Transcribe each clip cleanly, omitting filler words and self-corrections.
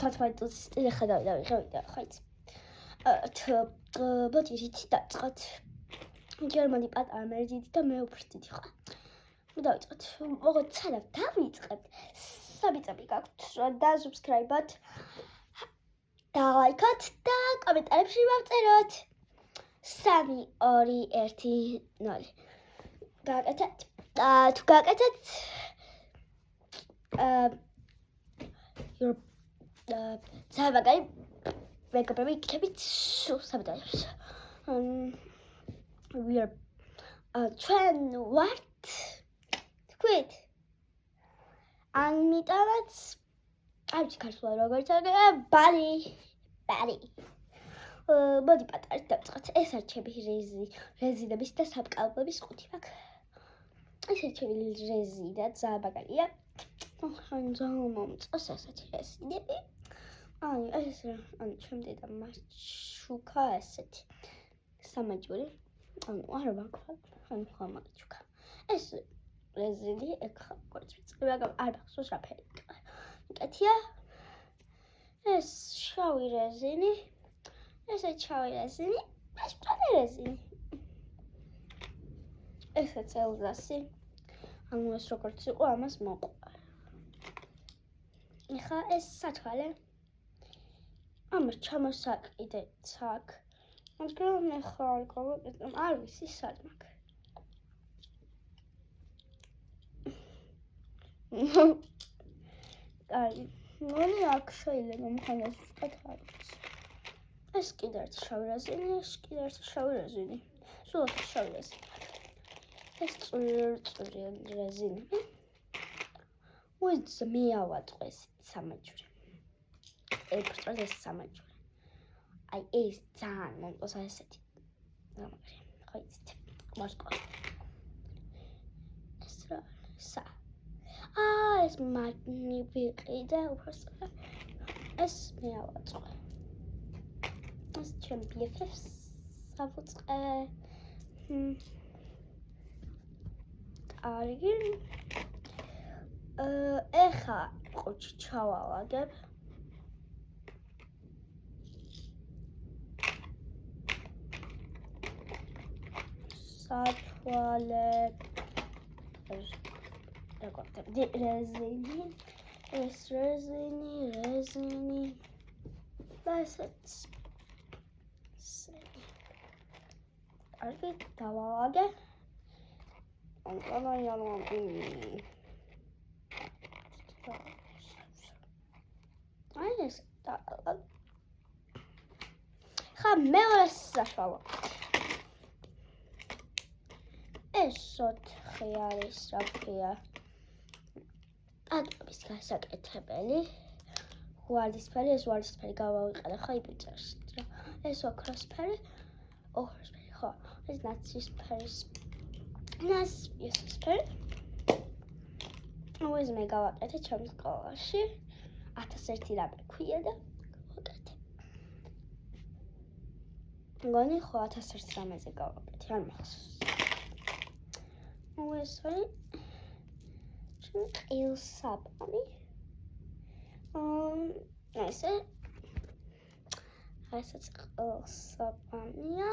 ხათმაიტუს სტილი ხედავდა ხაიც. ბოჭირით დაწყოთ. გერმანი პატარა მერიდით და მე უფრო დიდი ხარ. დავიწყოთ. მოგეთ სანამ დავიწყებთ. საბიწები გაქვთ და subscribe-ად. და ლაიქოთ და კომენტარებში მოვწეროთ. 3 2 1 0. გააკეთეთ. თუ გააკეთეთ ზაბაგარი მეგობრები იქნებით სულ საბადოებს. We are train what? Quit. ამიტომაც არც ქართულად როგორ წაგება ბალი. მოდი პატარით დავწყოთ. ეს არჩები რეზინების და საბკალბების ყუთი მაქვს. ეს არჩები რეზინი და ზაბაგარია. მომწონს ასეთი რეზინები. ეს ჩემ დედა მაჩუკა ასეთი სამაჯური. არა მაქვს მაჩუკა. ეს რეზინი ეხა როგორც ვიცი, მაგრამ არ მახსოვს რა ფერი. კეთია. ეს შავი რეზინი. ესეც შავი რეზინი. ეს მწვანე რეზინი. ესეც ელზასი. ეს როგორც იყო, ამას მოყვა. ეხა ეს საჩხალე. ამას ჩამოსაკიდე ცაკ. მაგრამ ეხა არ ვიცი სად მაქვს. აი, მoni აქ შეიძლება მქონდეს ზუსტად. ეს კიდე ერთი შავი რეზინი, ეს კიდე ერთი შავი რეზინი. სულ ოთხი შავი რეზინი. ეს წვრილი რეზინი. უიც მეავატყო ეს სამაჯური. ეფრთხილ ეს სამაჯური. აი ეს ძალიან მომწონს ესეთი. გამაგრე. ხო იცით. მოსკო. ეს რა სა. ეს მაგნიფიკი და უბრალოდ ეს მეავაწყო. ეს ჩემ BFF-ს საფუძყე. კარგი. ეხა ყუთი ჩავალაგებ. სათვალე რეზინი, ეს რეზინი და ესეც. კარგი, დავალაგე. აი ეს ხა მეორე საშუალო. ეს ოთხი არის რა ქვია. ატომის გასაკეთებელი. ვარდისფერი, ეს ვარდისფერი გავავიყარე ხო იპიწერში. ეს ოქროსფერი, ხო, ეს ნაცრისფერი. ნაცრისფერი. ეს მე გავაკეთე ჩემ სკოლაში. 1001 რამე ქვია და გავაკეთე. მგონი ხო 1001 რამეზე გავაკეთე, არ მახსოვს. ეს არის ყილსაბანი. ესეც ყილსაბანია.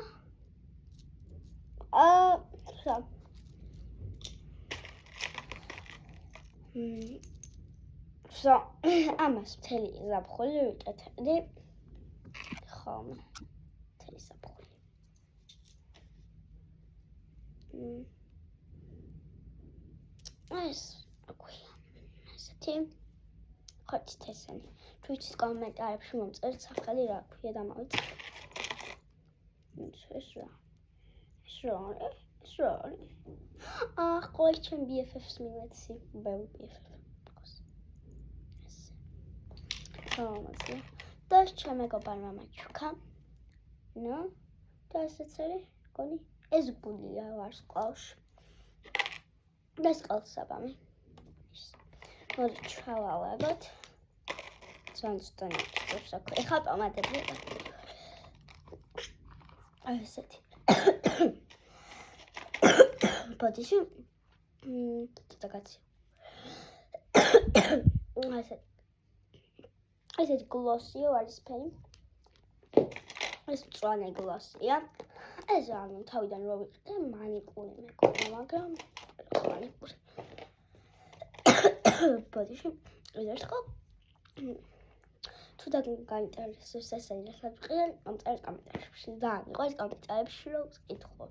ამას მთელი ზაფხული ვიკეთებდი. ხოლმე მთელი ზაფხული. ეს აქვია. ესეთი. ხოჭით ესენი. Twitch-ის კომენტარებში მომწერეთ სახელი რა ქვია და მოვიწყე. ეს რა. ეს რა არის? ყოველ ჩემ BFF-ს მივეცი, ბევრი BFF. ამაზე. და ჩემ მეგობარმა მაჩუკა. და ესეც არის, გონი, ეს გულია ვარსკვლავში. და ეს ყელსაბამი. მოდი ჩავალაგოთ. ზანწტან ისწრაფსაქვე. ეხლა პომადები. აი ესეთი. ბოდიში. ცოტა კაცი. ასეთ. ესეთი გლოსია ვარისფერი. ეს მწვანე გლოსია. ეს ანუ თავიდან რო ვიყიდე მანიკური მეკონა, მაგრამ მანიკური. ბოდიში ერთხელ თუ გაინტერესებს ესე რასაც ვიყიდე, ამწერეთ კომენტარებში. ძალიან მიყვარს კომენტარებში რომ ვკითხო.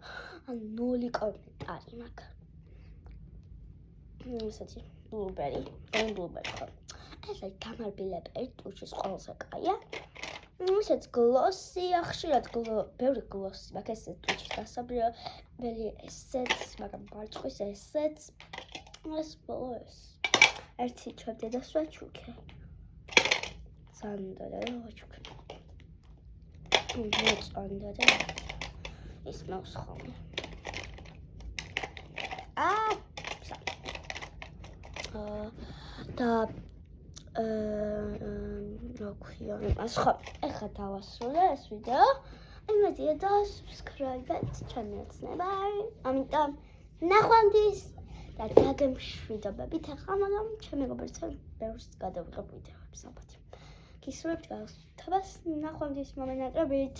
ან 0 კომენტარი მაქვს. ესეთი ბლუბერი, ხო. ეს არის გამარბილებელი ტუჩის ყველაზე კაია. ესეც გლოსია, ხშირად ბევრი გლოსი მაქვს, ეს ტუჩის დასაბრებელი, ესეც, მაგრამ მარცხვის ესეც. ეს ბოლო ეს. ერთი ჩვენ დედას ვაჩუქე. სანდა და ვაჩუქე. მოწონდა და ის მოსხომი. და რა ქვია, ხო, ეხლა დავასრულე ეს ვიდეო. იმედია და subscribe-ეთ ჩემს ცნებარ. ამიტომ ნახვამდის და დაგემშვიდობებით ახლა, მაგრამ ჩემ მეგობრებთან ბევრს გადავიღებ ვიდეოებს ალბათ. გისურვებთ გასართობას ნახვამდის მომენატრებით.